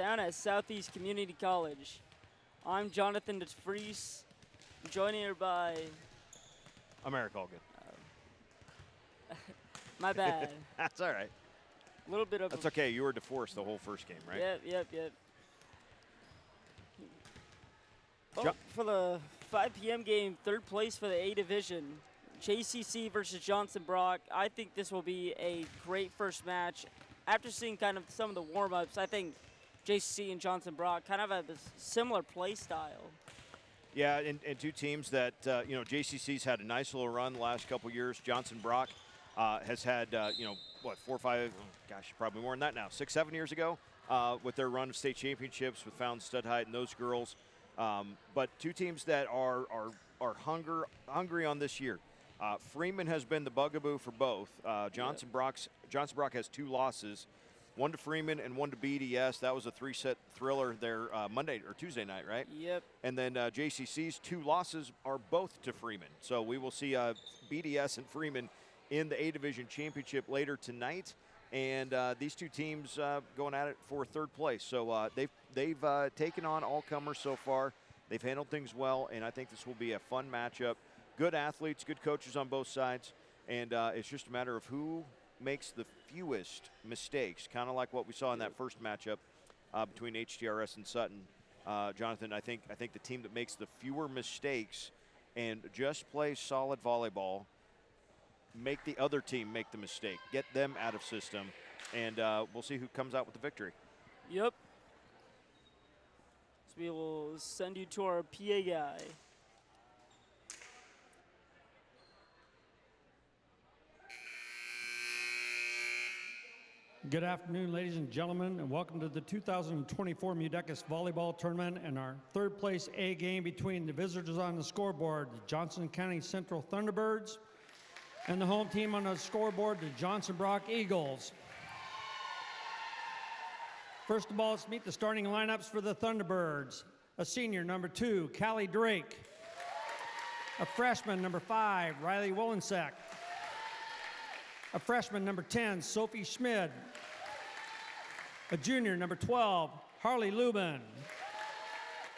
down at Southeast Community College. I'm Jonathan Beatrice. I'm joined here by... I'm Eric Holgan. My bad. That's all right. A little bit of... That's okay. You were DeForest the whole first game, right? Yep. Oh, for the 5 p.m. game, third place for the A Division. JCC versus Johnson Brock. I think this will be a great first match. After seeing kind of some of the warm-ups, I think JCC and Johnson Brock kind of have a similar play style. Yeah, and two teams that, JCC's had a nice little run the last couple years. Johnson Brock has had, 4 or 5, probably more than that now, 6, 7 years ago with their run of state championships with Fountain, Stud Height, and those girls. But two teams that are hungry on this year. Freeman has been the bugaboo for both. Johnson Brock has 2 losses, one to Freeman and one to BDS. That was a 3-set thriller there Monday or Tuesday night, right? Yep. And then JCC's 2 losses are both to Freeman. So we will see BDS and Freeman in the A Division Championship later tonight. And these two teams going at it for third place. So they've taken on all comers so far. They've handled things well, and I think this will be a fun matchup. Good athletes, good coaches on both sides, and it's just a matter of who makes the fewest mistakes, kind of like what we saw in that first matchup between HTRS and Sutton. Jonathan, I think the team that makes the fewer mistakes and just plays solid volleyball, make the other team make the mistake, get them out of system, and we'll see who comes out with the victory. Yep. So we will send you to our PA guy. Good afternoon, ladies and gentlemen, and welcome to the 2024 MUDECAS Volleyball Tournament and our third place A game between the visitors on the scoreboard, the Johnson County Central Thunderbirds, and the home team on the scoreboard, the Johnson Brock Eagles. First of all, let's meet the starting lineups for the Thunderbirds. A senior, number 2, Callie Drake. A freshman, number 5, Riley Wollensek. A freshman, number 10, Sophie Schmid. A junior, number 12, Harley Lubin.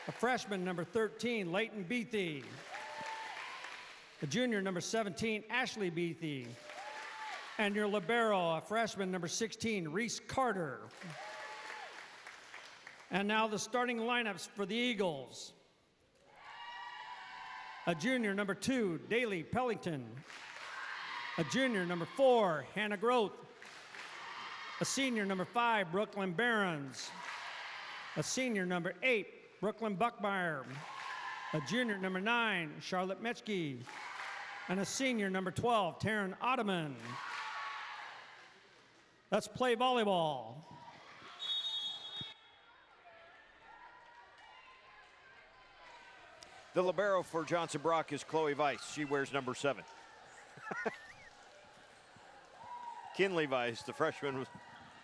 A freshman, number 13, Leighton Beathy. A junior, number 17, Ashley Beathy. And your libero, a freshman, number 16, Reese Carter. And now the starting lineups for the Eagles. A junior, number 2, Daly Pellington. A junior, number 4, Hannah Groth. A senior, number 5, Brooklyn Barons. A senior, number 8, Brooklyn Buckmeyer. A junior, number 9, Charlotte Metzke. And a senior, number 12, Taryn Ottoman. Let's play volleyball. The libero for Johnson Brock is Chloe Weiss. She wears number 7. Kinley Weiss, the freshman,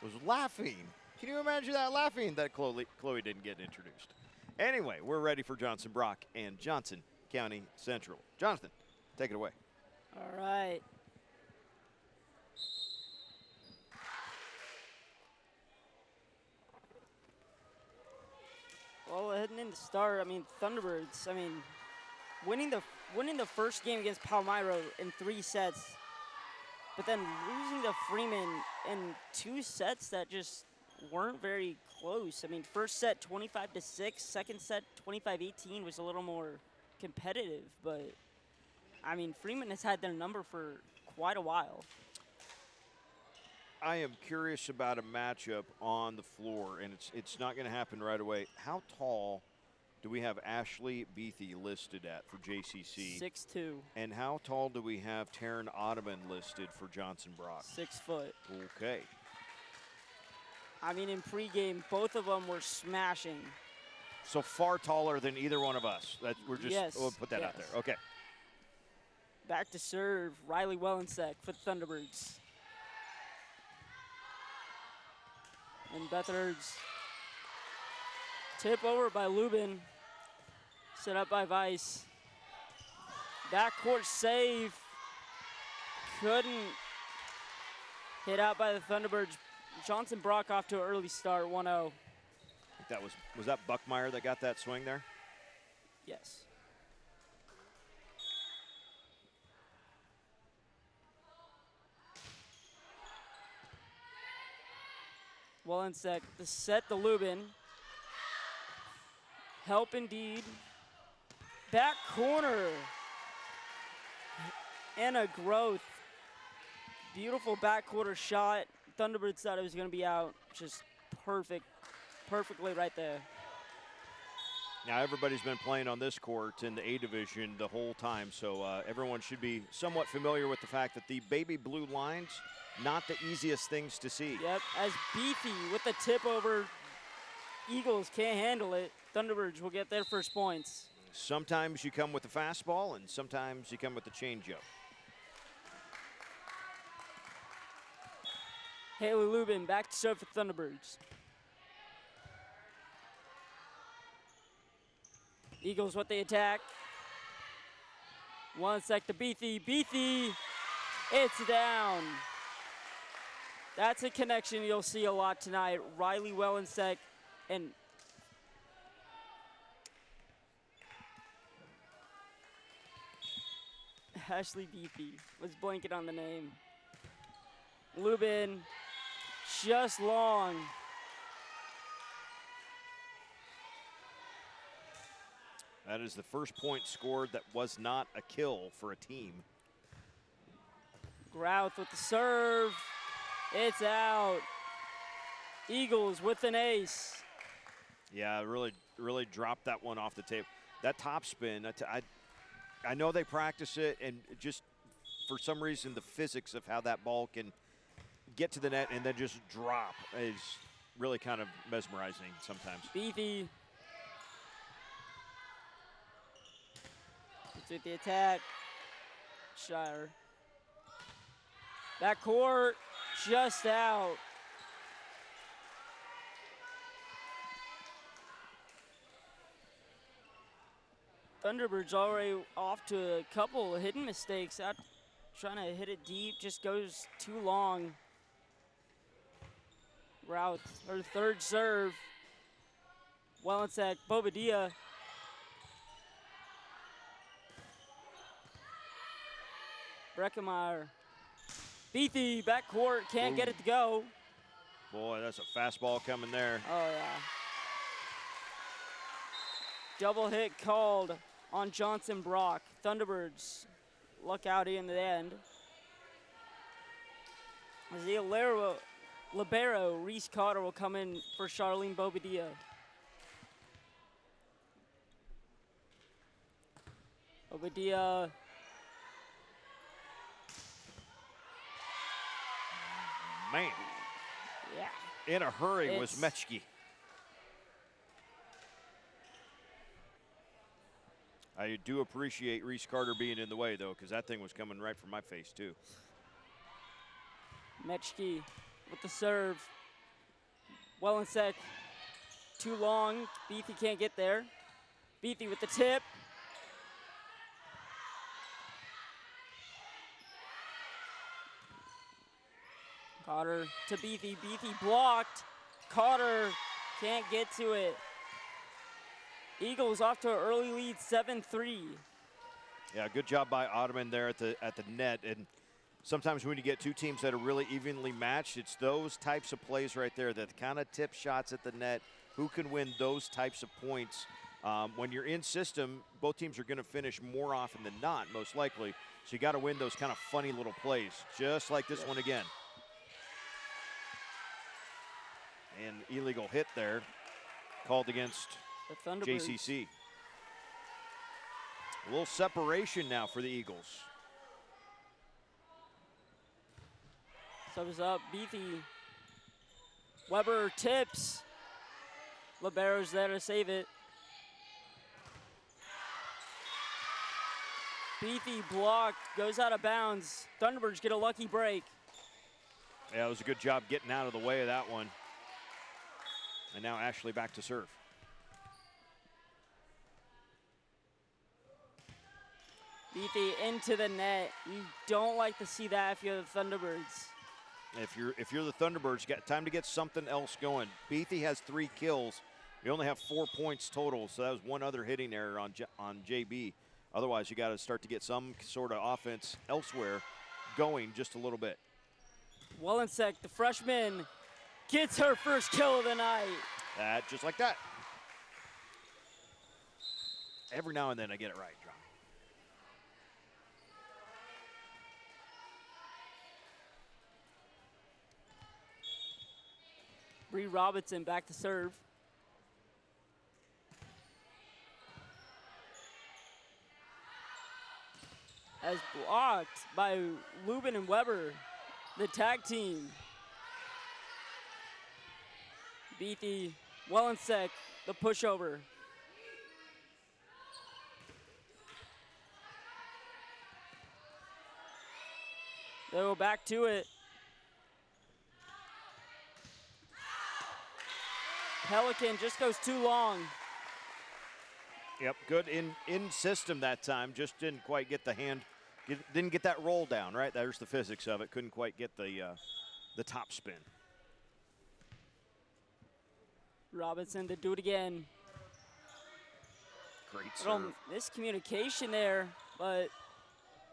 was laughing. Can you imagine that, laughing that Chloe didn't get introduced? Anyway, we're ready for Johnson Brock and Johnson County Central. Jonathan, take it away. All right. Well, heading into start, Thunderbirds, winning the first game against Palmyra in 3 sets, but then losing to Freeman in 2 sets that just weren't very close. First set 25-6, second set 25-18 was a little more competitive, but Freeman has had their number for quite a while. I am curious about a matchup on the floor, and it's not going to happen right away. How tall do we have Ashley Beathy listed at for JCC? 6'2". And how tall do we have Taryn Ottoman listed for Johnson Brock? 6 foot. Okay. In pregame, both of them were smashing. So far taller than either one of us. We'll put that out there. Okay. Back to serve, Riley Wellensek for the Thunderbirds. And Bethard's tip over by Lubin. Set up by Weiss. Backcourt save. Couldn't hit out by the Thunderbirds. Johnson Brock off to an early start, 1-0. that was that Buckmeyer that got that swing there? Yes. Wellensek to set the Lubin. Help indeed. Back corner. Anna Groth. Beautiful back quarter shot. Thunderbirds thought it was going to be out. Just perfectly right there. Now everybody's been playing on this court in the A division the whole time, so everyone should be somewhat familiar with the fact that the baby blue lines, not the easiest things to see. Yep, as Beefy with the tip over, Eagles can't handle it. Thunderbirds will get their first points. Sometimes you come with the fastball, and sometimes you come with the changeup. Haley Lubin back to serve for Thunderbirds. Eagles with the attack. One sec to Beathy. Beathy, it's down. That's a connection you'll see a lot tonight. Riley Wellensek and Ashley Beathy was blanking on the name. Lubin, just long. That is the first point scored that was not a kill for a team. Grouth with the serve. It's out. Eagles with an ace. Yeah, really dropped that one off the table. That top spin, I know they practice it, and just for some reason the physics of how that ball can get to the net and then just drop is really kind of mesmerizing sometimes. Beathy. With the attack. Shire. Back court, just out. Thunderbirds already off to a couple of hidden mistakes. Out trying to hit it deep, just goes too long. Routh, her third serve. Wellensek, Bobadilla. Breckemeyer. Beathy, backcourt, can't get it to go. Boy, that's a fastball coming there. Oh, yeah. Double hit called on Johnson Brock. Thunderbirds luck out in the end. As the libero, Reese Cotter will come in for Charlene Bobadilla. Bobadilla. Man, Yeah. in a hurry was Mechke. I do appreciate Reese Carter being in the way, though, because that thing was coming right for my face, too. Mechke with the serve. Wellensek, too long. Beathy can't get there. Beathy with the tip. Cotter to Beathy. Beathy blocked. Cotter can't get to it. Eagles off to an early lead, 7-3. Yeah, good job by Ottoman there at the net. And sometimes when you get two teams that are really evenly matched, it's those types of plays right there that kind of tip shots at the net. Who can win those types of points? When you're in system, both teams are going to finish more often than not, most likely. So you got to win those kind of funny little plays, just like this one again. And illegal hit there, called against The Thunderbirds. JCC. A little separation now for the Eagles. Subs up, Beathy. Weber tips. Libero's there to save it. Beathy blocked, goes out of bounds. Thunderbirds get a lucky break. Yeah, it was a good job getting out of the way of that one. And now Ashley back to serve. Beathy into the net. You don't like to see that if you're the Thunderbirds. If you're the Thunderbirds, you got time to get something else going. Beathy has 3 kills. You only have 4 points total, so that was one other hitting error on JB. Otherwise, you got to start to get some sort of offense elsewhere going just a little bit. Wellensek, the freshman, gets her first kill of the night. Just like that. Every now and then I get it right, John. Bree Robinson back to serve. As blocked by Lubin and Weber, the tag team. Beatty, Wellensek, the pushover. They go back to it. Pelican just goes too long. Yep, good in system that time. Just didn't quite get the hand, didn't get that roll down, right? There's the physics of it. Couldn't quite get the top spin. Robinson to do it again. Great A little serve. miscommunication there, but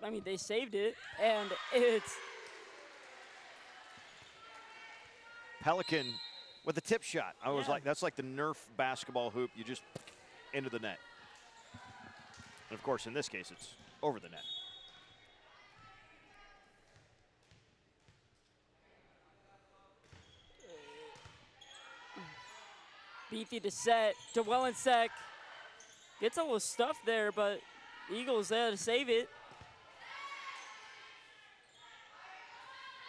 I mean, they saved it, and it's Pelican with a tip shot. I was Yeah. like, that's like the Nerf basketball hoop. You just into the net. And of course, in this case, it's over the net. Beatty to set to Wellensek. Gets a little stuff there, but Eagles there to save it.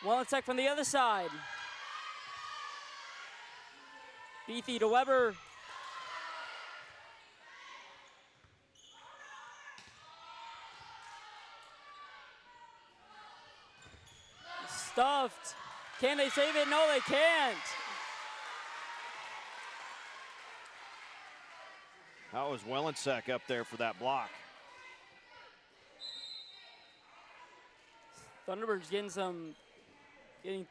Wellensek from the other side. Beatty to Weber. Stuffed. Can they save it? No, they can't. That was Wellensek up there for that block. Thunderbirds getting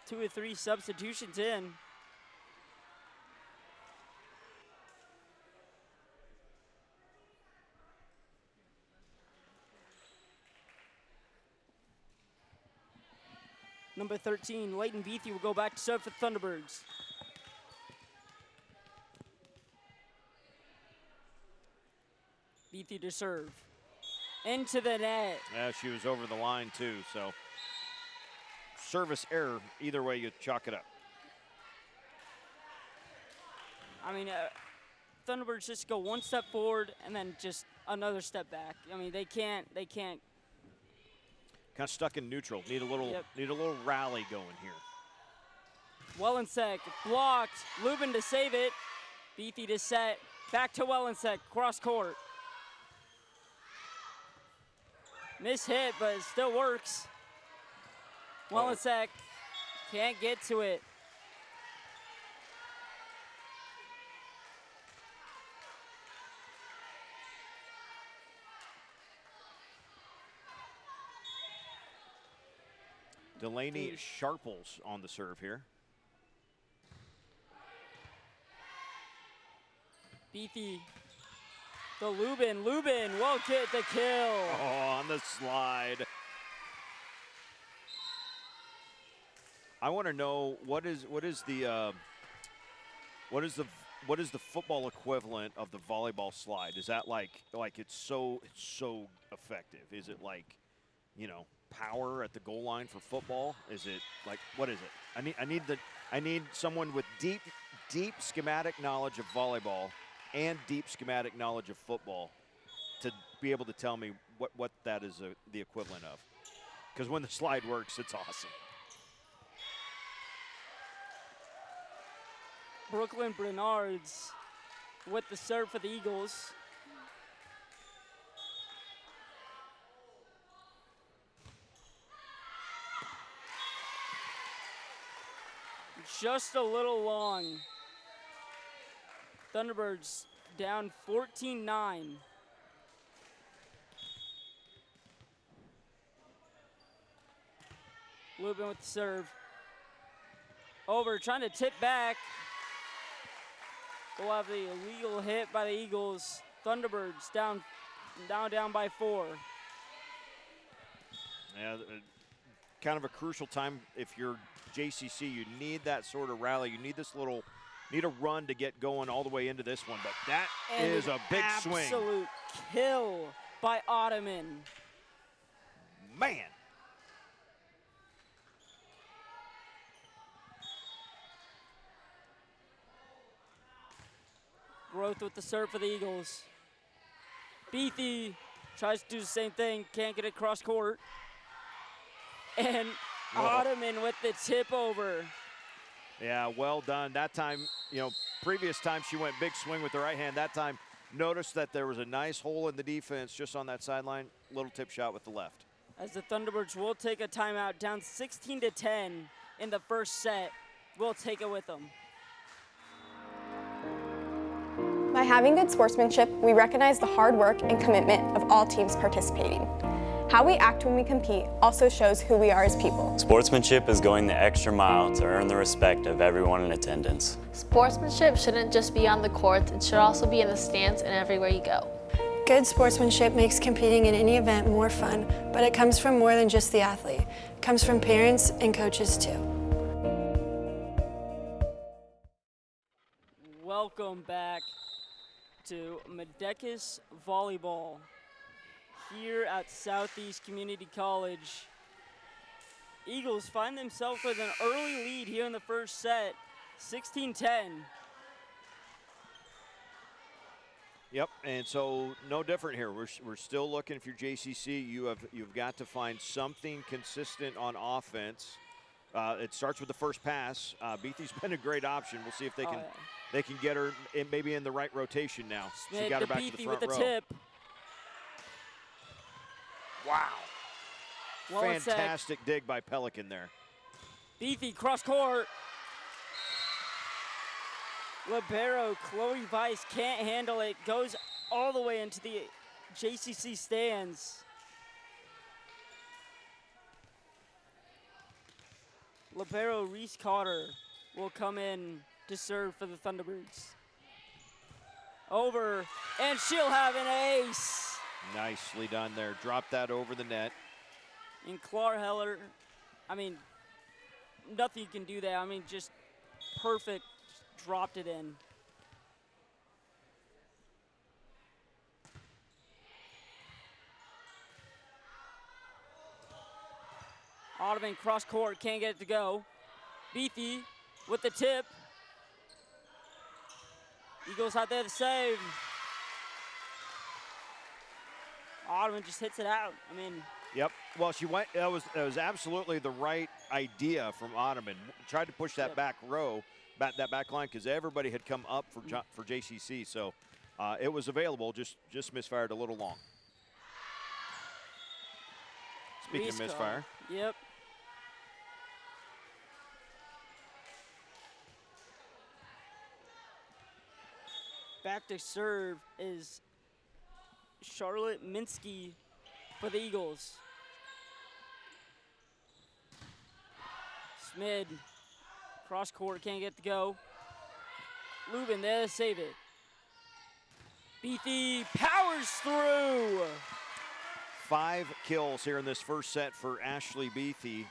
2 or 3 substitutions in. Number 13, Leighton Beatty will go back to serve for Thunderbirds. Beatty to serve. Into the net. Yeah, she was over the line too, so service error. Either way, you chalk it up. I mean, Thunderbirds just go one step forward and then just another step back. I mean, they can't. Kind of stuck in neutral. Need a little rally going here. Wellensek blocked. Lubin to save it. Beatty to set. Back to Wellensek. Cross court. Miss hit, but it still works. Wellensek can't get to it. Delaney Sharples on the serve here. Beatty. The Lubin won't get the kill. Oh, on the slide. I want to know what is the football equivalent of the volleyball slide? Is that like it's so effective? Is it like, you know, power at the goal line for football? Is it like, what is it? I need someone with deep schematic knowledge of volleyball and deep schematic knowledge of football to be able to tell me what that is the equivalent of. Because when the slide works, it's awesome. Brooklyn Bernards with the serve for the Eagles. Just a little long. Thunderbirds down 14-9. Lubin with the serve. Over, trying to tip back. We'll have the illegal hit by the Eagles. Thunderbirds down by 4. Yeah, kind of a crucial time if you're JCC. You need that sort of rally. You need need a run to get going all the way into this one. But that is a big swing. Absolute kill by Ottoman. Man. Growth with the serve for the Eagles. Beathy tries to do the same thing, can't get it cross court. And Ottoman with the tip over. Yeah, well done. That time, previous time she went big swing with the right hand. That time, noticed that there was a nice hole in the defense just on that sideline. Little tip shot with the left. As the Thunderbirds will take a timeout, down 16-10 in the first set. We'll take it with them. By having good sportsmanship, we recognize the hard work and commitment of all teams participating. How we act when we compete also shows who we are as people. Sportsmanship is going the extra mile to earn the respect of everyone in attendance. Sportsmanship shouldn't just be on the court, it should also be in the stands and everywhere you go. Good sportsmanship makes competing in any event more fun, but it comes from more than just the athlete. It comes from parents and coaches too. Welcome back to MUDECAS Volleyball here at Southeast Community College. Eagles find themselves with an early lead here in the first set, 16-10. Yep, and so no different here. We're still looking. If you're JCC, you've got to find something consistent on offense. It starts with the first pass. Beathy's been a great option. We'll see if they can get her maybe in the right rotation now. Smith she got her back to the front with the row. tip. Wow. Fantastic dig by Pelican there. Beathy cross court. Libero Chloe Weiss can't handle it. Goes all the way into the JCC stands. Libero Reese Cotter will come in to serve for the Thunderbirds. Over, and she'll have an ace. Nicely done there. Drop that over the net. And Clar Heller, nothing you can do there. Just perfect. Dropped it in. Ottoman cross court, can't get it to go. Beathy with the tip. Eagles out there to save. Ottoman just hits it out. Yep. Well, she went. That was absolutely the right idea from Ottoman. Tried to push that back row, that back line, because everybody had come up for JCC. So it was available. Just misfired a little long. Speaking of misfire. Yep. Back to serve is Charlotte Minsky for the Eagles. Smid, cross court, can't get to go. Lubin there to save it. Beathy powers through. 5 kills here in this first set for Ashley Beathy.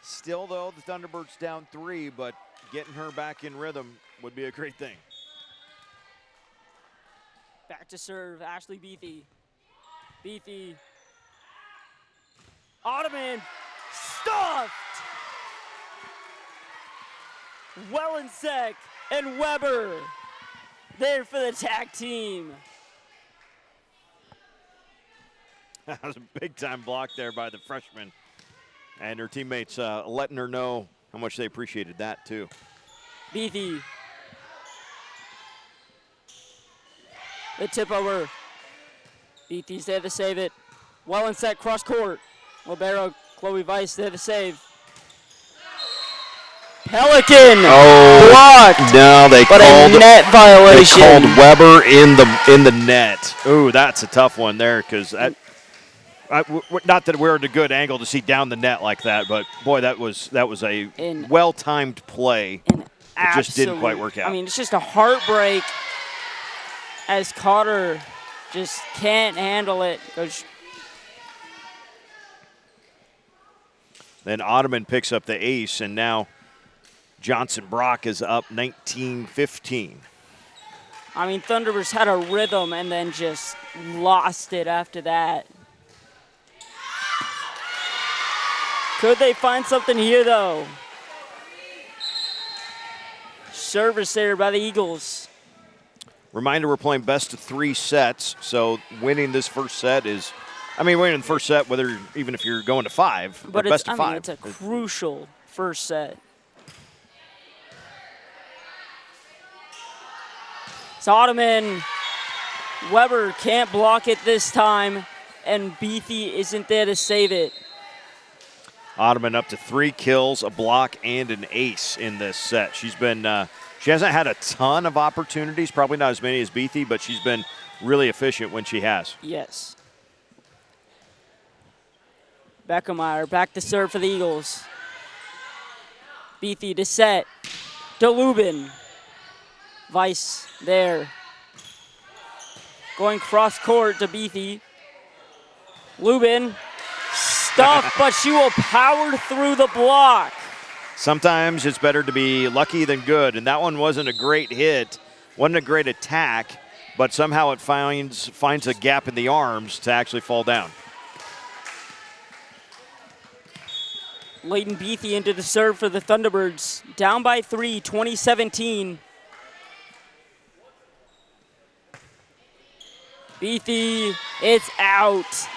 Still, though, the Thunderbirds down 3, but getting her back in rhythm would be a great thing. Back to serve, Ashley Beathy. Beathy. Ottoman stuffed. Wellensek and Weber there for the tag team. That was a big-time block there by the freshman. And her teammates letting her know how much they appreciated that, too. Beathy. The tip over. Beathy's there to save it. Wellensek cross court. Libero Chloe Weiss there to save. Pelican blocked. No, they but called a net violation. They called Weber in the net. Ooh, that's a tough one there, because not that we're at a good angle to see down the net like that, but boy, that was a well-timed play. And It just didn't quite work out. I mean, it's just a heartbreak as Cotter just can't handle it. Then Ottoman picks up the ace, and now Johnson Brock is up 19-15. I mean, Thunderbirds had a rhythm and then just lost it after that. Could they find something here, though? Service there by the Eagles. Reminder, we're playing best of 3 sets, so winning this first set is, winning the first set, even if you're going to 5, but or best of 5. It's a crucial first set. It's Ottoman. Weber can't block it this time, and Beatty isn't there to save it. Ottoman up to 3 kills, a block, and an ace in this set. She's been, she hasn't had a ton of opportunities, probably not as many as Beatty, but she's been really efficient when she has. Yes. Beckemeyer back to serve for the Eagles. Beatty to set. To Lubin. Weiss there. Going cross court to Beatty. Lubin. Stuff, but she will power through the block. Sometimes it's better to be lucky than good, and that one wasn't a great hit, wasn't a great attack, but somehow it finds a gap in the arms to actually fall down. Leighton Beatty into the serve for the Thunderbirds. Down by 3, 2017. Beatty, it's out.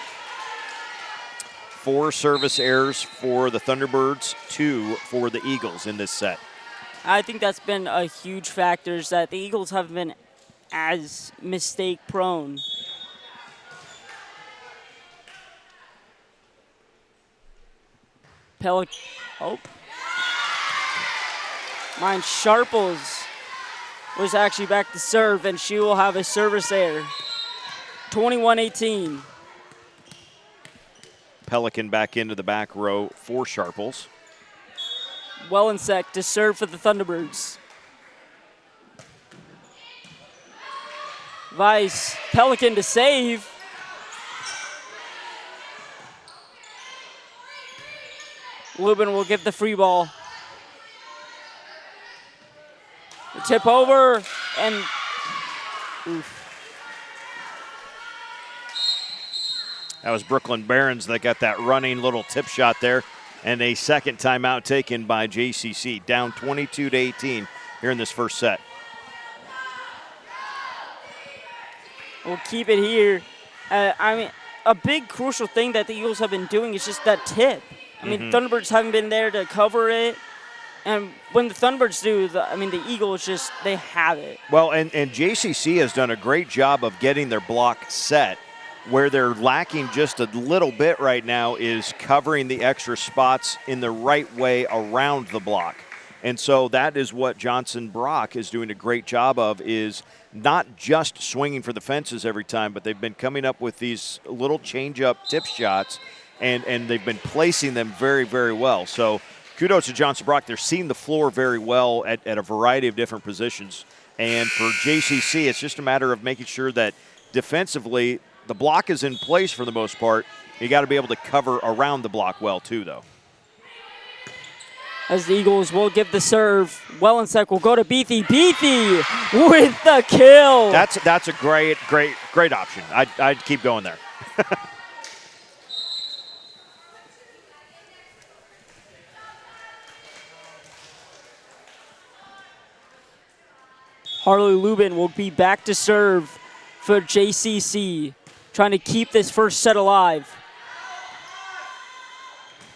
4 service errors for the Thunderbirds, 2 for the Eagles in this set. I think that's been a huge factor, is that the Eagles haven't been as mistake prone. Mine Sharples was actually back to serve, and she will have a service error. 21-18. Pelican back into the back row for Sharples. Wellensek to serve for the Thunderbirds. Weiss, Pelican to save. Lubin will give the free ball. The tip over, and oof. That was Brooklyn Barons that got that running little tip shot there. And a second timeout taken by JCC, down 22-18 here in this first set. We'll keep it here. A big crucial thing that the Eagles have been doing is just that tip. Thunderbirds haven't been there to cover it. And when the Thunderbirds do, the Eagles just, they have it. Well, and JCC has done a great job of getting their block set. Where they're lacking just a little bit right now is covering the extra spots in the right way around the block. And so that is what Johnson Brock is doing a great job of, is not just swinging for the fences every time, but they've been coming up with these little change-up tip shots, and they've been placing them very, very well. So kudos to Johnson Brock. They're seeing the floor very well at a variety of different positions. And for JCC, it's just a matter of making sure that defensively the block is in place for the most part. You got to be able to cover around the block well, too, though. As the Eagles will give the serve, Wellensek will go to Beatty. Beatty with the kill. That's a great option. I'd keep going there. Harley Lubin will be back to serve for JCC, trying to keep this first set alive.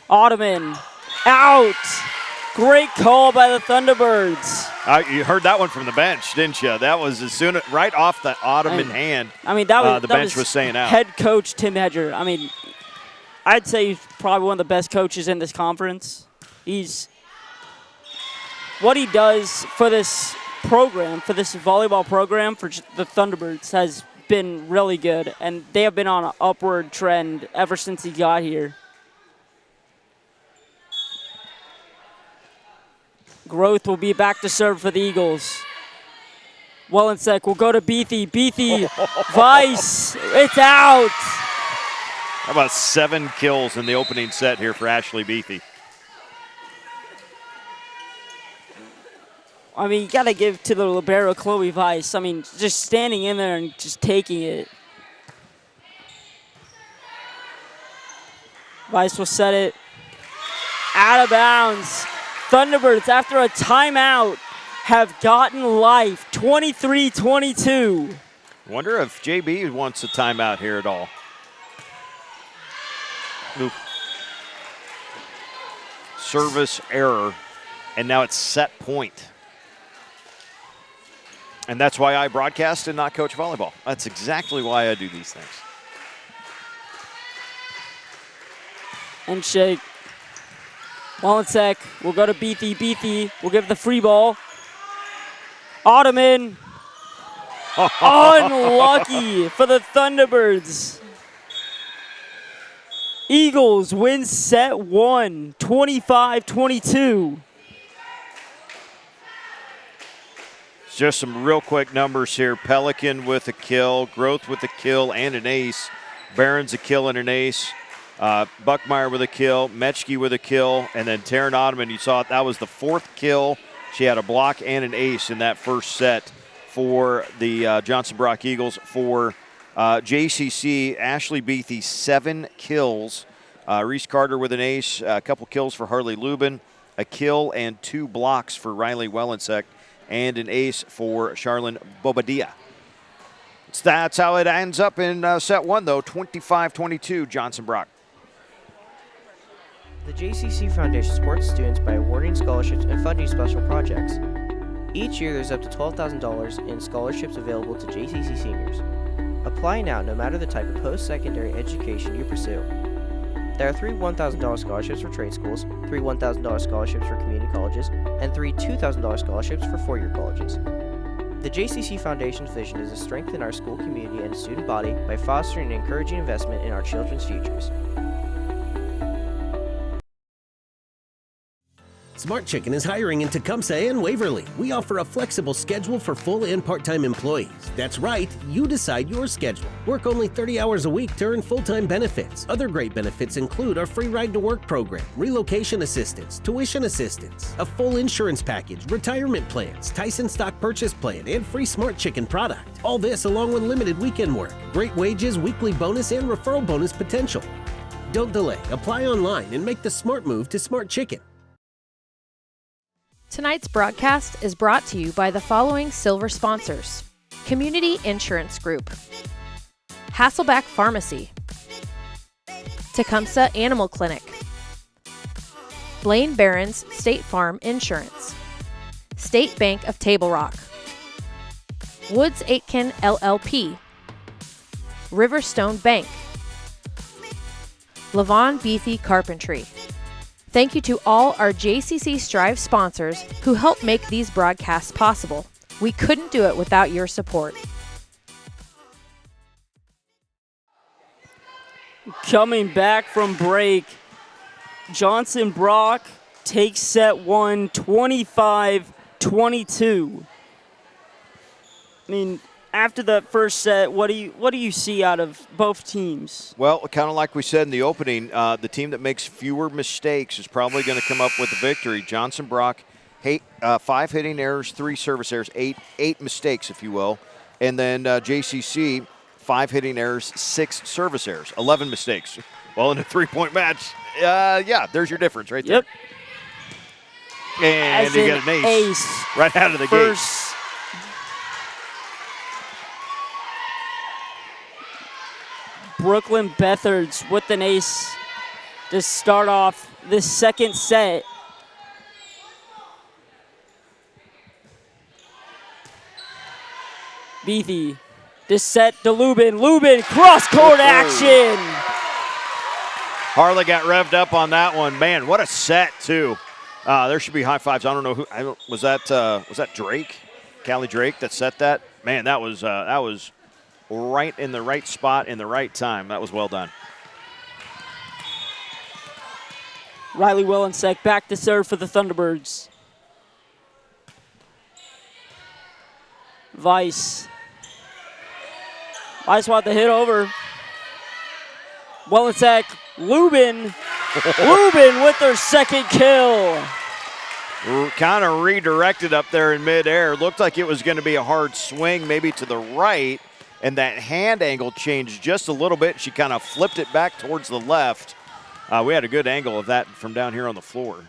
Ottoman out. Great call by the Thunderbirds. You heard that one from the bench, didn't you? That was right off the Ottoman hand. The bench was saying out. Head coach Tim Hedger. I'd say he's probably one of the best coaches in this conference. What he does for this program, for this volleyball program, for the Thunderbirds has been really good, and they have been on an upward trend ever since he got here. Growth will be back to serve for the Eagles. Wellensek will go to Beatty. Beatty, Vice, it's out. How about 7 kills in the opening set here for Ashley Beatty? I mean, you got to give to the libero, Chloe Vice. I mean, just standing in there and just taking it. Vice will set it out of bounds. Thunderbirds, after a timeout, have gotten life, 23-22. Wonder if JB wants a timeout here at all. Oop. Service error, and now it's set point. And that's why I broadcast and not coach volleyball. That's exactly why I do these things. And shake. Wallensek will go to Beatty. Beatty will give the free ball. Ottoman. Unlucky for the Thunderbirds. Eagles win set 1, 25-22. Just some real quick numbers here. Pelican with a kill, Growth with a kill and an ace. Barron's a kill and an ace. Buckmeyer with a kill, Metschke with a kill, and then Taryn Ottoman, you saw it, that was the 4th kill. She had a block and an ace in that first set for the Johnson Brock Eagles. For JCC, Ashley Beatty, 7 kills. Reese Carter with an ace, a couple kills for Harley Lubin, a kill and 2 blocks for Riley Wellensek, and an ace for Charlene Bobadilla. That's how it ends up in set 1, though, 25-22, Johnson Brock. The JCC Foundation supports students by awarding scholarships and funding special projects. Each year there's up to $12,000 in scholarships available to JCC seniors. Apply now no matter the type of post-secondary education you pursue. There are 3 $1,000 scholarships for trade schools, 3 $1,000 scholarships for community colleges, and 3 $2,000 scholarships for 4-year colleges. The JCC Foundation's vision is to strengthen our school community and student body by fostering and encouraging investment in our children's futures. Smart Chicken is hiring in Tecumseh and Waverly. We offer a flexible schedule for full and part-time employees. That's right, you decide your schedule. Work only 30 hours a week to earn full-time benefits. Other great benefits include our free ride-to-work program, relocation assistance, tuition assistance, a full insurance package, retirement plans, Tyson stock purchase plan, and free Smart Chicken product. All this along with limited weekend work, great wages, weekly bonus, and referral bonus potential. Don't delay. Apply online and make the smart move to Smart Chicken. Tonight's broadcast is brought to you by the following silver sponsors: Community Insurance Group, Hasselback Pharmacy, Tecumseh Animal Clinic, Blaine Barron's State Farm Insurance, State Bank of Table Rock, Woods Aitken LLP, Riverstone Bank, Levon Beathy Carpentry. Thank you to all our JCC Striv sponsors who help make these broadcasts possible. We couldn't do it without your support. Coming back from break, Johnson Brock takes set 1, 25-22. I mean, after the first set, what do you see out of both teams? Well, kind of like we said in the opening, the team that makes fewer mistakes is probably going to come up with the victory. Johnson Brock, 5 hitting errors, 3 service errors, 8 mistakes, if you will. And then JCC, 5 hitting errors, 6 service errors, 11 mistakes. Well, in a 3-point match, yeah, there's your difference right there. Yep. And As you get an ace right out of the gate. Brooklyn Bethards with an ace to start off this second set. Beathy, this set to Lubin. Lubin, cross-court action. Harley got revved up on that one. Man, what a set, too. There should be high fives. I don't know who. Was that Drake? Callie Drake that set that? Man, that was right in the right spot in the right time. That was well done. Riley Willensek back to serve for the Thunderbirds. Weiss. Weiss want the hit over. Wellensack, Lubin. Lubin with their second kill. Kind of redirected up there in midair. Looked like it was going to be a hard swing, maybe to the right, and that hand angle changed just a little bit. She kind of flipped it back towards the left. We had a good angle of that from down here on the floor.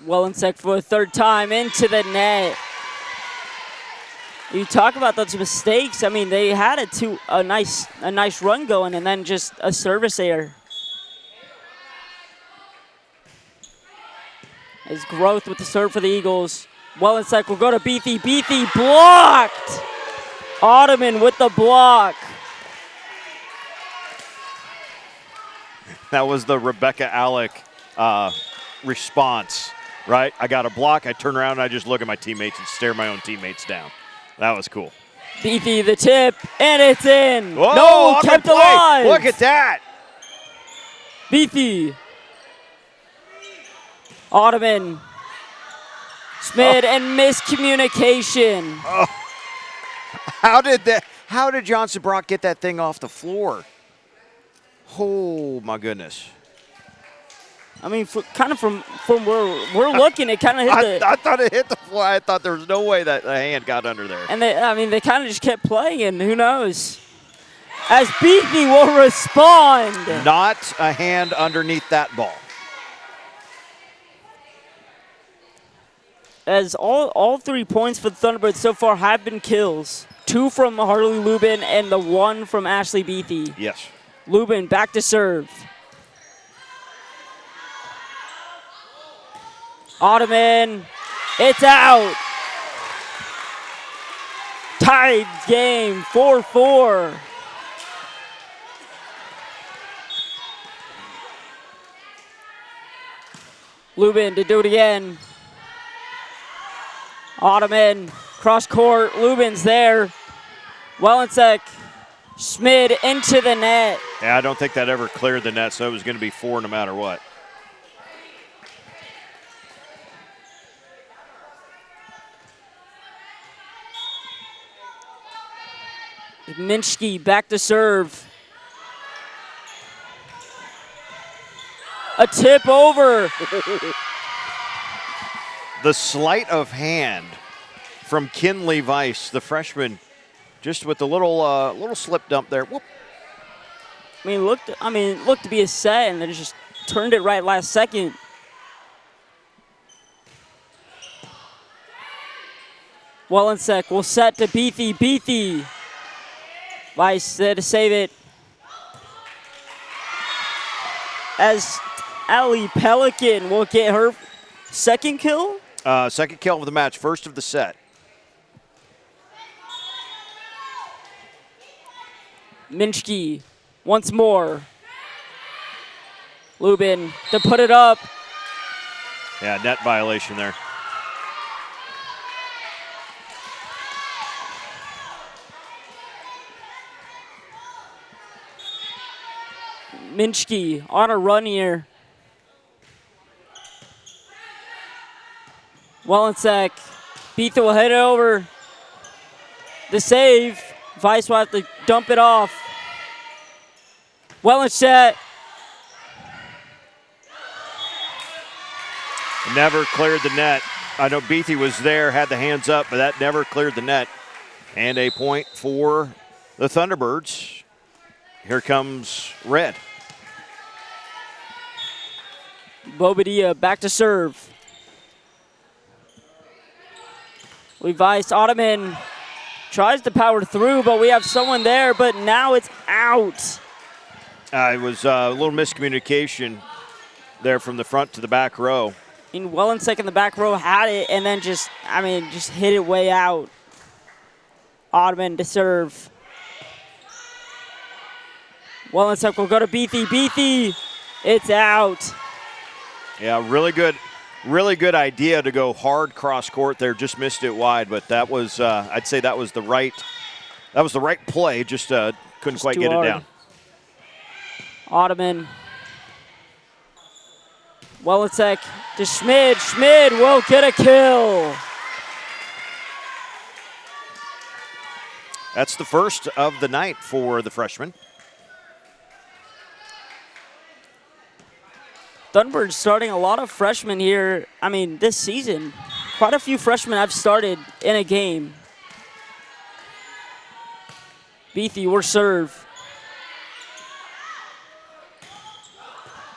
Wellensack for a third time into the net. You talk about those mistakes. I mean, they had a nice run going, and then just a service error. His growth with the serve for the Eagles. Wellensack will go to Beathy. Beathy blocked. Ottoman with the block. That was the Rebecca Alec response, right? I got a block, I turn around, and I just look at my teammates and stare my own teammates down. That was cool. Beathy the tip, and it's in. Whoa, no, kept play. alive. Look at that. Beathy. Ottoman. Schmid and miscommunication. Oh. How did Johnson Brock get that thing off the floor? Oh my goodness. I mean, kind of from where we're looking, it kind of hit the. I thought it hit the floor. I thought there was no way that the hand got under there. And they kind of just kept playing, and who knows? As Beathy will respond. Not a hand underneath that ball. As all 3 points for the Thunderbirds so far have been kills. 2 from Harley Lubin and the 1 from Ashley Beathy. Yes. Lubin back to serve. Ottoman, it's out. Tied game, 4-4. Lubin to do it again. Ottoman, cross court, Lubin's there. Wellensack, Schmid into the net. Yeah, I don't think that ever cleared the net, so it was going to be 4 no matter what. Minsky back to serve. A tip over. The sleight of hand from Kinley Weiss, the freshman, just with the little slip dump there. Whoop. I mean, looked to be a set, and then just turned it right last second. Wellensack will set to Beathy. Beathy. Weiss there to save it. As Ali Pelican will get her second kill. Second kill of the match, first of the set. Minsky once more. Lubin to put it up. Yeah, net violation there. Minsky on a run here. Wellensack. Beathy will head it over. The save. Weiss will have to dump it off. Wellensack. Never cleared the net. I know Beathy was there, had the hands up, but that never cleared the net. And a point for the Thunderbirds. Here comes Red. Bobadilla back to serve. Weiss, Ottoman tries to power through, but we have someone there, but now it's out. It was a little miscommunication there from the front to the back row. In Wellensack in the back row had it, and then just hit it way out. Ottoman to serve. Wellensack will go to Beathy. Beathy, it's out. Yeah, really good idea to go hard cross court there. Just missed it wide, but that was I'd say that was the right play. Just couldn't quite get it down. Ottoman. Wellensack to Schmid. Schmid will get a kill. That's the first of the night for the freshman. Thunderbirds starting a lot of freshmen here. I mean, this season, quite a few freshmen have started in a game. Beathy will serve.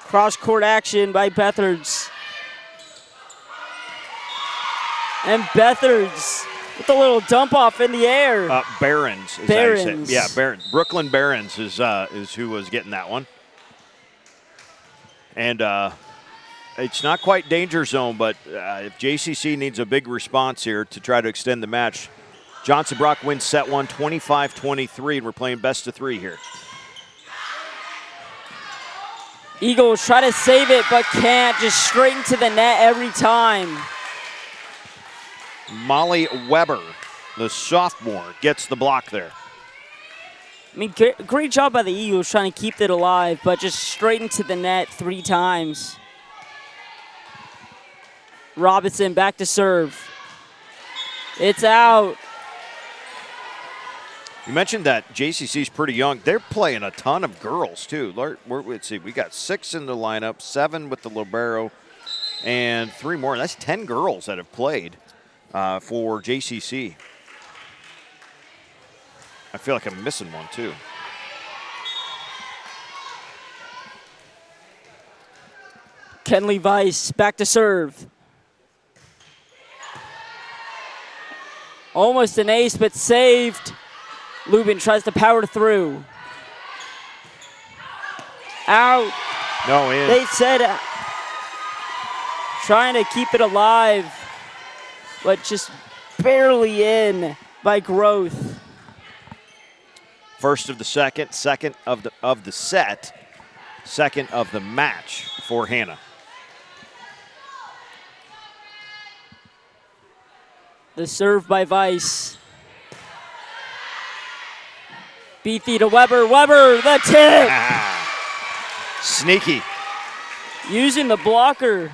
Cross-court action by Beatrice. And Beatrice with a little dump off in the air. Barons. Barons. Yeah, Barons. Brooklyn Barons is who was getting that one. And it's not quite danger zone, but if JCC needs a big response here to try to extend the match, Johnson Brock wins set one 25-23, and we're playing best of three here. Eagles try to save it, but can't. Just straight into the net every time. Molly Weber, the sophomore, gets the block there. I mean, great job by the Eagles trying to keep it alive, but just straight into the net 3 times. Robinson back to serve. It's out. You mentioned that JCC's pretty young. They're playing a ton of girls, too. Let's see, we got 6 in the lineup, 7 with the libero, and 3 more. That's 10 girls that have played for JCC. I feel like I'm missing one, too. Kenley Weiss back to serve. Almost an ace, but saved. Lubin tries to power through. Out. No, in. They said trying to keep it alive, but just barely in by Growth. First of the second of the set, second of the match for Hannah. The serve by Weiss. Beathy to Weber. Weber, the tip. Sneaky. Using the blocker.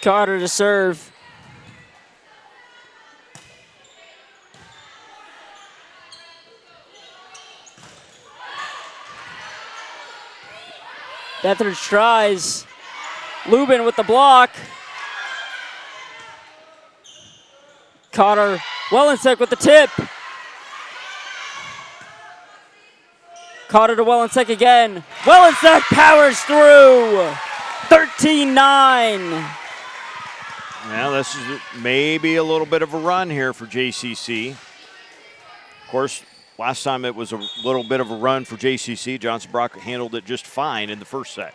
Carter to serve. Beatrice tries. Lubin with the block. Carter, Wellensick with the tip. Carter to Wellensick again. Wellensick powers through. 13-9. Well, this is maybe a little bit of a run here for JCC. Of course, last time it was a little bit of a run for JCC. Johnson Brock handled it just fine in the first set.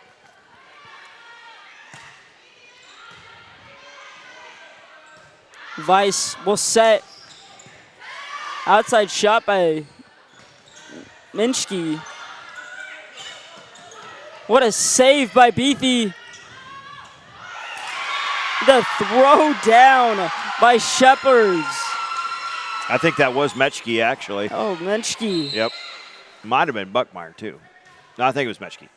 Weiss will set. Outside shot by Minchke. What a save by Beathy. The throw down by Shepherds. I think that was Metchke, actually. Oh, Menchke. Yep. Might have been Buckmeyer, too. No, I think it was Metchke.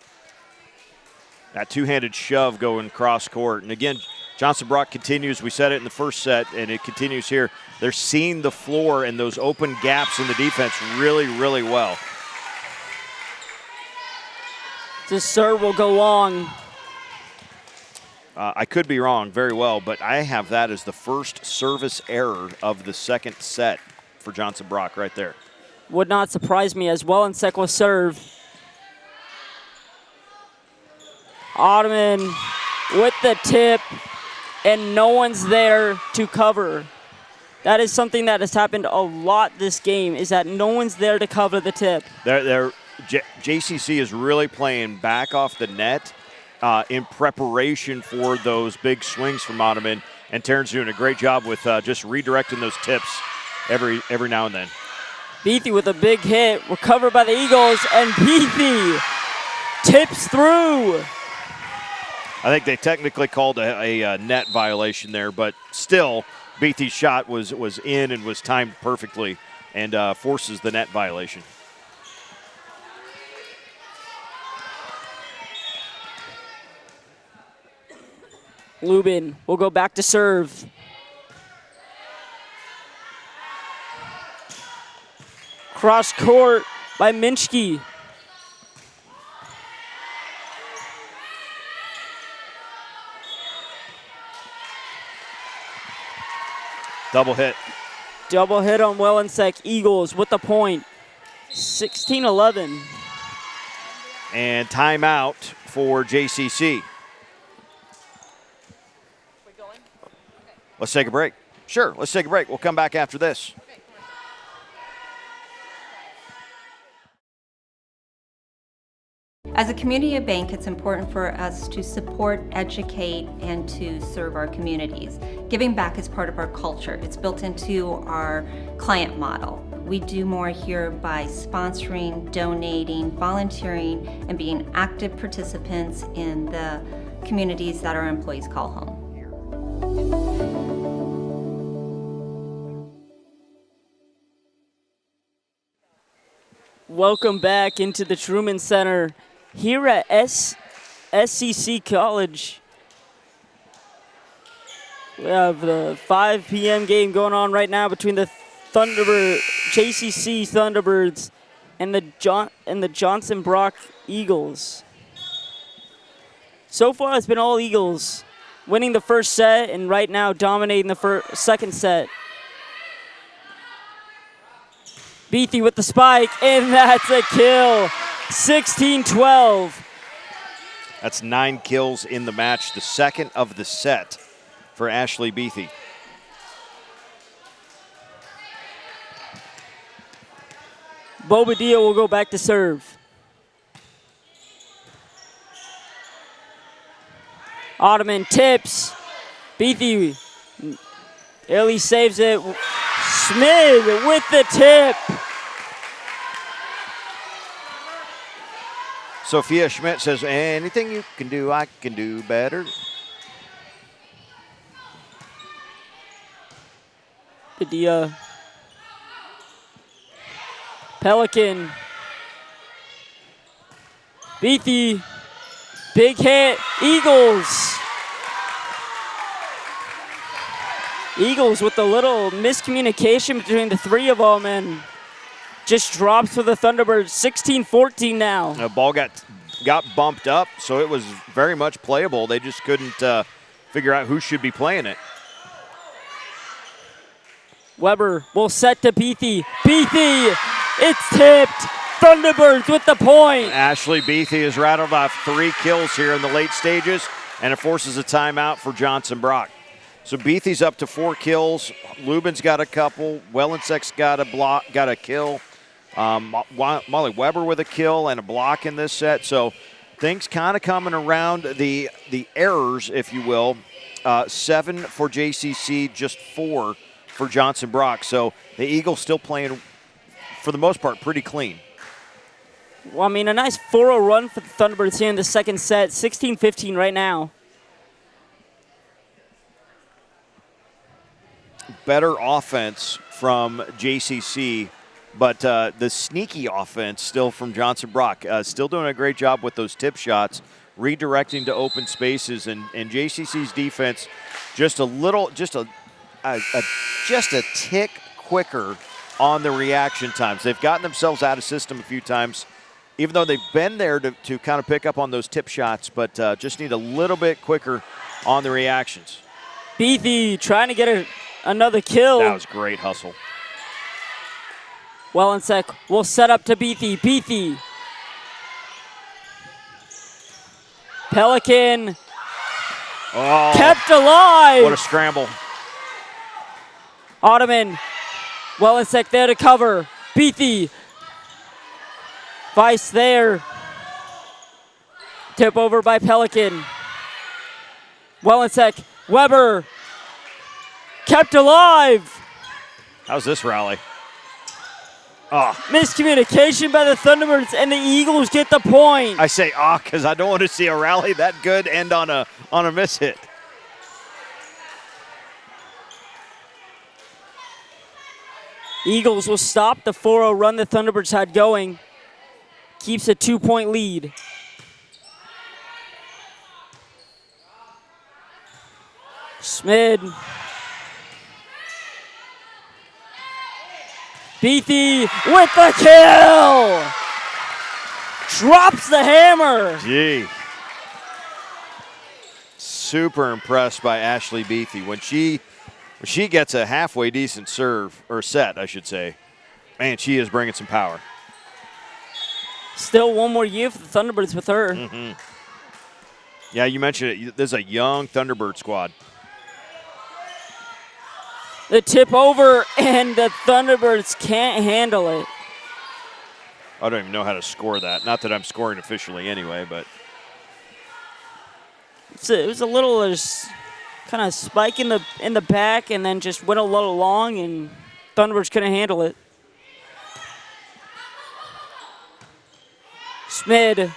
That two-handed shove going cross court. And again, Johnson Brock continues. We said it in the first set, and it continues here. They're seeing the floor and those open gaps in the defense really, really well. This serve will go long. I could be wrong very well, but I have that as the first service error of the second set for Johnson Brock right there. Would not surprise me as Wellensick will serve. Ottoman with the tip, and no one's there to cover. That is something that has happened a lot this game, is that no one's there to cover the tip. JCC is really playing back off the net in preparation for those big swings from Ottoman, and Terren's doing a great job with just redirecting those tips every now and then. Beathy with a big hit, recovered by the Eagles, and Beathy tips through. I think they technically called a net violation there, but still, Beatty's shot was in and was timed perfectly and forces the net violation. Lubin will go back to serve. Cross court by Minchke. Double hit. Double hit on Welensek. Eagles with the point. 16-11. And timeout for JCC. Let's take a break. Sure, let's take a break. We'll come back after this. As a community bank, it's important for us to support, educate, and to serve our communities. Giving back is part of our culture. It's built into our client model. We do more here by sponsoring, donating, volunteering, and being active participants in the communities that our employees call home. Welcome back into the Truman Center here at SCC College. We have the 5 p.m. game going on right now between the JCC Thunderbirds and the Johnson Brock Eagles. So far, it's been all Eagles winning the first set and right now dominating the second set. Beatty with the spike, and that's a kill. 16-12. That's 9 kills in the match, the second of the set for Ashley Beatty. Bobadilla will go back to serve. Ottoman tips. Beatty Ellie saves it. Smith with the tip. Sophia Schmidt says, anything you can do, I can do better. Padilla. Pelican. Beatty. Big hit. Eagles. Eagles with a little miscommunication between the three of them and just drops for the Thunderbirds. 16-14 now. The ball got bumped up, so it was very much playable. They just couldn't figure out who should be playing it. Weber will set to Beatty. Beatty, it's tipped. Thunderbirds with the point. Ashley Beatty has rattled off 3 kills here in the late stages, and it forces a timeout for Johnson Brock. So Beatty's up to 4 kills. Lubin's got a couple. Wellensek's got a kill. Molly Weber with a kill and a block in this set. So things kind of coming around the errors, if you will. 7 for JCC, just 4 for Johnson Brock. So the Eagles still playing, for the most part, pretty clean. Well, I mean, a nice 4-0 run for the Thunderbirds here in the second set. 16-15 right now. Better offense from JCC, but the sneaky offense still from Johnson Brock. Still doing a great job with those tip shots, redirecting to open spaces, and JCC's defense just a tick quicker on the reaction times. They've gotten themselves out of system a few times, even though they've been there to kind of pick up on those tip shots, but just need a little bit quicker on the reactions. Beatty trying to get another kill. That was great hustle. Welensek will set up to Beatty. Beatty. Pelican. Oh, kept alive. What a scramble. Ottoman. Welensek there to cover. Beatty. Vice there. Tip over by Pelican. Welensek. Weber. Kept alive. How's this rally? Oh. Miscommunication by the Thunderbirds, and the Eagles get the point. I say because I don't want to see a rally that good end on a miss hit. Eagles will stop the 4-0 run the Thunderbirds had going. Keeps a 2-point lead. Smid. Beatty with the kill! Drops the hammer. Gee. Super impressed by Ashley Beatty. When she gets a halfway decent serve, or set, I should say, man, she is bringing some power. Still one more year for the Thunderbirds with her. Mm-hmm. Yeah, you mentioned it. There's a young Thunderbird squad. The tip over, and the Thunderbirds can't handle it. I don't even know how to score that. Not that I'm scoring officially anyway, but. It was a little just kind of spike in the back, and then just went a little long, and Thunderbirds couldn't handle it. Smid,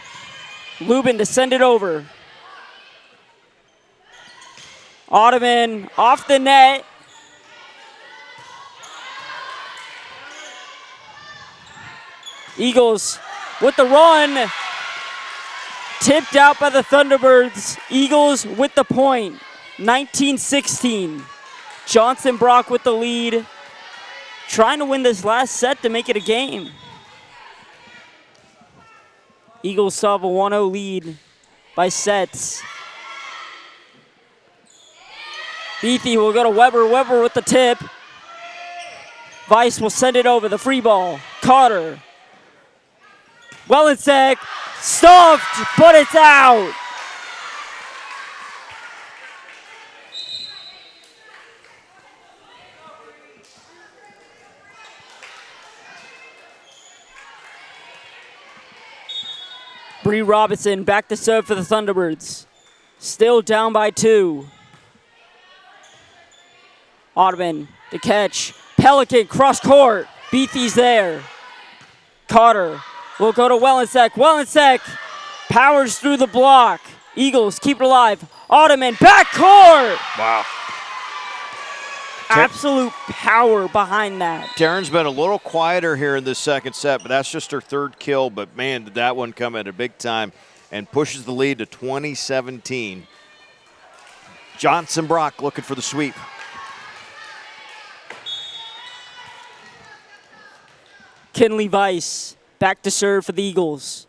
Lubin to send it over. Ottoman off the net. Eagles with the run. Tipped out by the Thunderbirds. Eagles with the point. 19-16. Johnson Brock with the lead. Trying to win this last set to make it a game. Eagles still have a 1-0 lead by sets. Beatty will go to Weber. Weber with the tip. Weiss will send it over. The free ball. Carter. Wellensack. Stuffed, but it's out. Bree Robinson back to serve for the Thunderbirds. Still down by 2. Ottoman to catch. Pelican cross court. Beatty's there. Carter will go to Wellensack. Wellensack powers through the block. Eagles keep it alive. Ottoman back court. Wow. Absolute power behind that. Taryn's been a little quieter here in this second set, but that's just her 3rd kill. But, man, did that one come at a big time and pushes the lead to 20-17. Johnson Brock looking for the sweep. Kinley Weiss back to serve for the Eagles.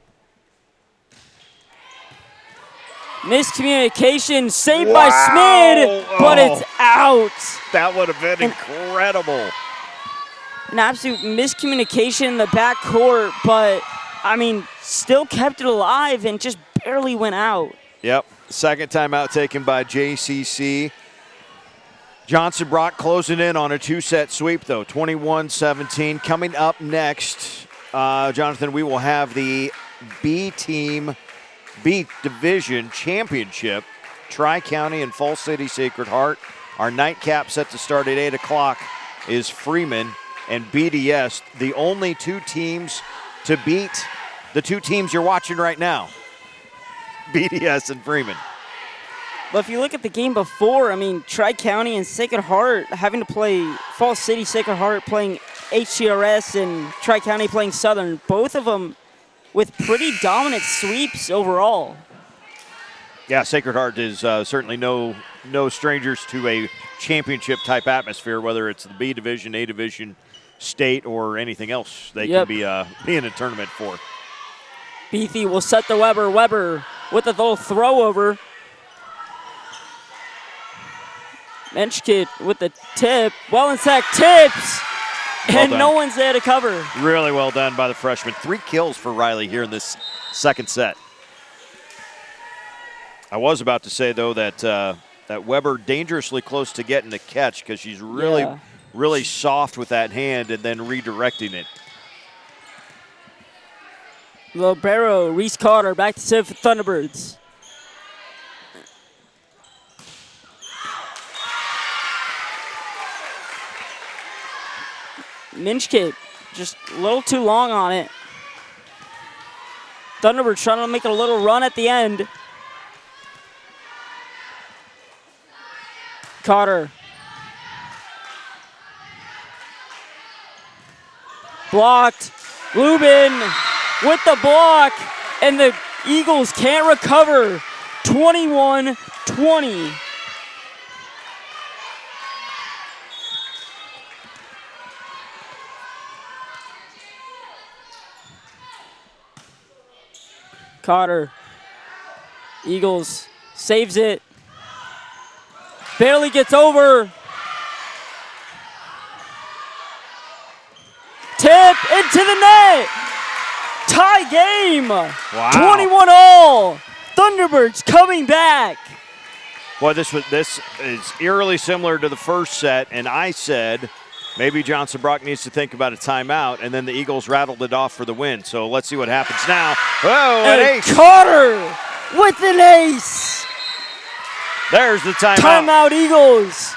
Miscommunication saved by Smid, but it's out. That would have been incredible. An absolute miscommunication in the back court, but, I mean, still kept it alive and just barely went out. Yep. Second timeout taken by JCC. Johnson Brock closing in on a 2-set sweep, though, 21-17. Coming up next, Jonathan, we will have the B Division Championship, Tri-County and Falls City Sacred Heart. Our nightcap set to start at 8 o'clock is Freeman and BDS, the only 2 teams to beat the 2 teams you're watching right now, BDS and Freeman. But if you look at the game before, I mean, Tri-County and Sacred Heart having to play Falls City Sacred Heart playing HCRS and Tri-County playing Southern, both of them with pretty dominant sweeps overall. Yeah, Sacred Heart is certainly no strangers to a championship-type atmosphere, whether it's the B Division, A Division, state, or anything else they can be in a tournament for. Beatty will set the Weber. Weber with a little throw over. Menschkid with the tip. Wellensack tips. And no one's there to cover. Really well done by the freshman. 3 kills for Riley here in this second set. I was about to say, though, that Weber dangerously close to getting the catch because she's really soft with that hand and then redirecting it. Libero, Reese Carter back to serve for Thunderbirds. Minchkit just a little too long on it. Thunderbirds trying to make a little run at the end. Carter. Blocked. Lubin with the block, and the Eagles can't recover. 21-20. Carter. Eagles saves it. Barely gets over. Tip into the net. Tie game. Wow. 21-all. Thunderbirds coming back. Boy, this is eerily similar to the first set, and I said maybe Johnson Brock needs to think about a timeout, and then the Eagles rattled it off for the win. So let's see what happens now. Oh, an ace. Carter with an ace. There's the timeout. Timeout, Eagles.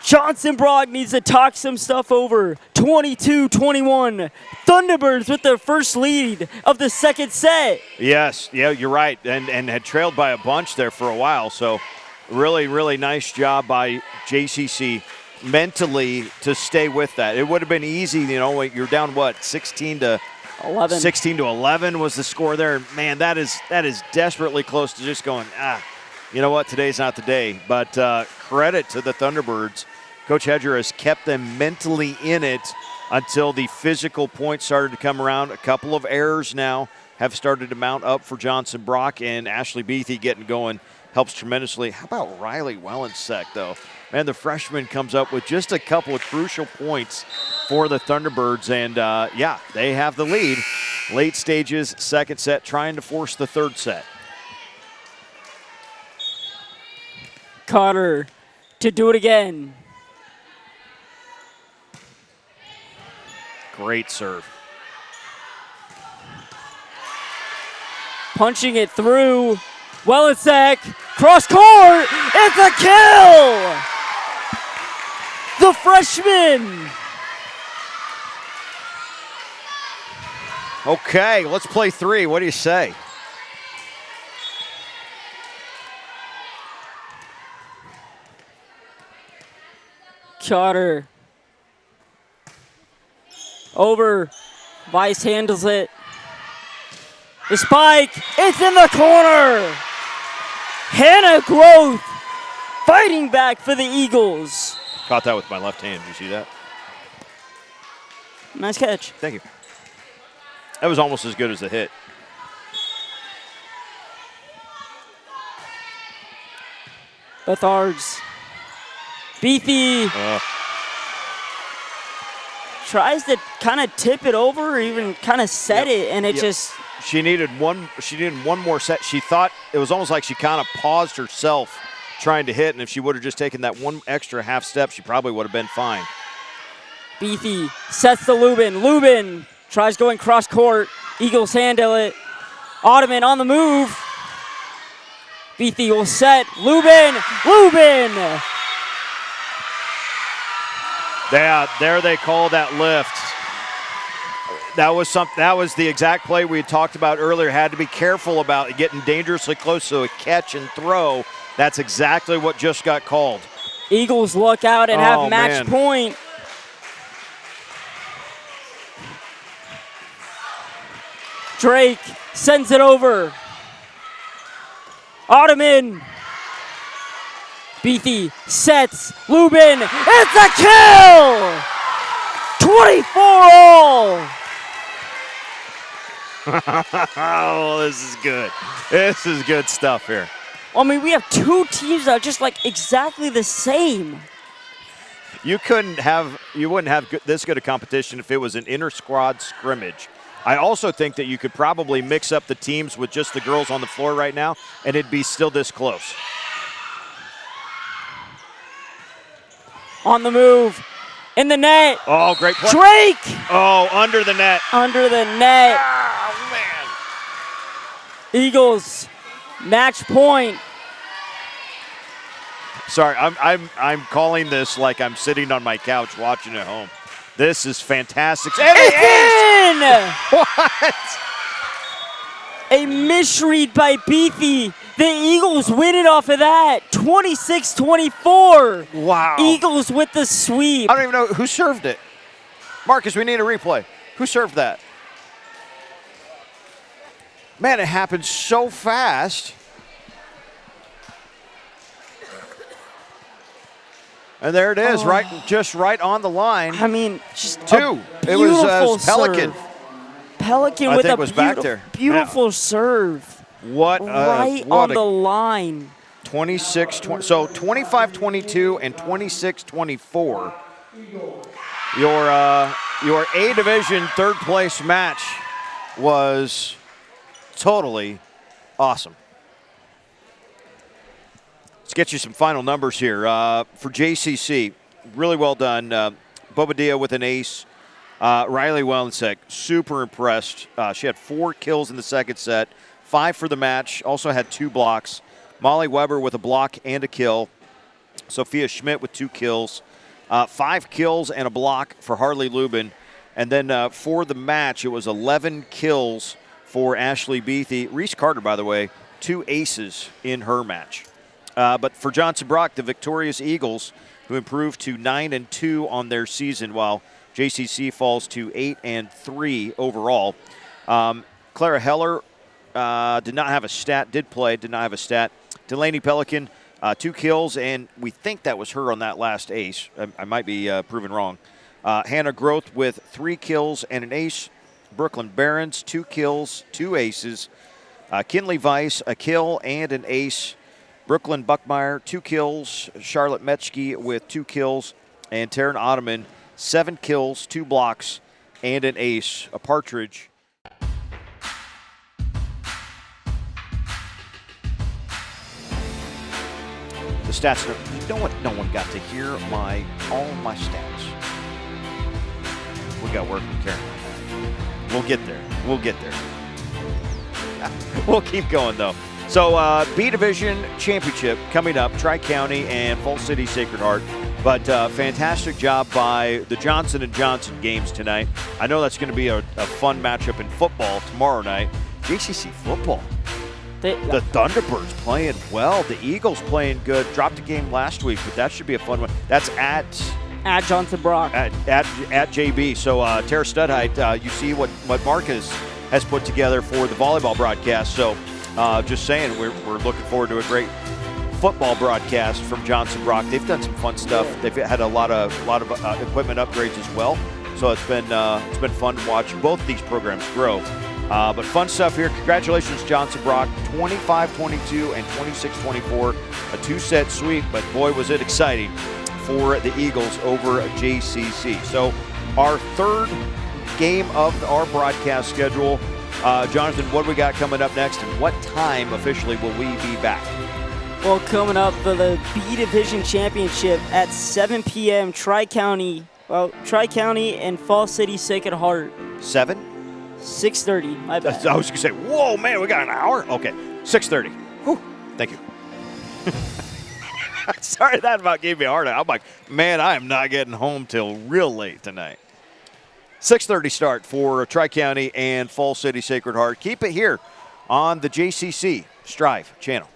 Johnson Brock needs to talk some stuff over. 22-21. Thunderbirds with their first lead of the second set. Yes, yeah, you're right, and had trailed by a bunch there for a while. So really, really nice job by JCC mentally to stay with that. It would have been easy, you know, you're down what, 16 to 11. 16 to 11 was the score there. Man, that is desperately close to just going, you know what, today's not the day. But credit to the Thunderbirds. Coach Hedger has kept them mentally in it until the physical points started to come around. A couple of errors now have started to mount up for Johnson Brock, and Ashley Beathy getting going helps tremendously. How about Riley Wellensek, though? Man, the freshman comes up with just a couple of crucial points for the Thunderbirds, and yeah, they have the lead. Late stages, second set, trying to force the third set. Carter to do it again. Great serve. Punching it through. Wellensek, cross court. It's a kill. The freshman. Okay, let's play three. What do you say? Carter. Over. Vice handles it. The spike. It's in the corner. Hannah Groth fighting back for the Eagles. Caught that with my left hand. Did you see that? Nice catch. Thank you. That was almost as good as the hit. Bethards. Beathy tries to kind of tip it over or even kind of set it, and it just... She needed one more set. She thought it was almost like she kind of paused herself trying to hit, and if she would have just taken that one extra half step, she probably would have been fine. Beathy sets the Lubin. Lubin tries going cross court. Eagles handle it. Ottoman on the move. Beathy will set. Lubin. Lubin. Yeah, there they call that lift. That was the exact play we had talked about earlier. Had to be careful about getting dangerously close, so a catch and throw. That's exactly what just got called. Eagles look out and have match point. Drake sends it over. Ottoman. Beathy sets. Lubin. It's a kill! 24-all. Oh, this is good. This is good stuff here. I mean, we have two teams that are just like exactly the same. You wouldn't have this good a competition if it was an inter-squad scrimmage. I also think that you could probably mix up the teams with just the girls on the floor right now, and it'd be still this close. On the move. In the net. Oh, great play. Drake. Oh, under the net. Under the net. Oh, man. Eagles, match point. Sorry, I'm calling this like I'm sitting on my couch watching at home. This is fantastic. It's in! What? A misread by Beatty. The Eagles win it off of that. 26-24. Wow. Eagles with the sweep. I don't even know who served it. Marcus, we need a replay. Who served that? Man, it happened so fast. And there it is, just right on the line. I mean, just two. It was Pelican. Serve. Pelican with a beautiful serve. What right on the line. 26-20. So 25-22 and 26-24. Your A division third place match was totally awesome. Let's get you some final numbers here. For JCC, really well done. Bobadilla with an ace. Riley Wellensek, super impressed. She had 4 kills in the second set, 5 for the match, also had 2 blocks. Molly Weber with a block and a kill. Sophia Schmidt with 2 kills. 5 kills and a block for Harley Lubin. And then for the match, it was 11 kills for Ashley Beatty. Reese Carter, by the way, 2 aces in her match. But for Johnson Brock, the victorious Eagles, who improved to 9-2 on their season, while JCC falls to 8-3 overall. Clara Heller did not have a stat, did not have a stat. Delaney Pelican, 2 kills, and we think that was her on that last ace. I might be proven wrong. Hannah Groth with 3 kills and an ace. Brooklyn Barons, 2 kills, 2 aces. Kinley Weiss, a kill and an ace. Brooklyn Buckmeyer, 2 kills. Charlotte Metschke with 2 kills. And Taryn Ottoman, 7 kills, 2 blocks, and an ace. A partridge. The stats, you know what? No one got to hear all my stats. We got work with Karen. We'll get there. We'll get there. We'll keep going, though. So, B Division Championship coming up, Tri-County and Falls City Sacred Heart. But fantastic job by the Johnson & Johnson games tonight. I know that's going to be a fun matchup in football tomorrow night. JCC football. The Thunderbirds playing well. The Eagles playing good. Dropped a game last week, but that should be a fun one. That's at Johnson Brock. At JB. So Tara Studheit, you see what Marcus has put together for the volleyball broadcast. So just saying, we're looking forward to a great football broadcast from Johnson Brock. They've done some fun stuff. They've had a lot of equipment upgrades as well. So it's been fun to watch both these programs grow. But fun stuff here. Congratulations, Johnson Brock. 25-22 and 26-24. A 2-set sweep, but boy, was it exciting for the Eagles over JCC. So our third game of our broadcast schedule. Jonathan, what do we got coming up next, and what time officially will we be back? Well, coming up for the B Division Championship at 7 p.m. Tri-County and Falls City Sacred Heart. 7? 6:30, my bad. I was going to say, whoa, man, we got an hour? Okay, 6:30. Whew, thank you. Sorry, that about gave me a heart attack. I'm like, man, I am not getting home till real late tonight. 6:30 start for Tri-County and Falls City Sacred Heart. Keep it here on the JCC Striv channel.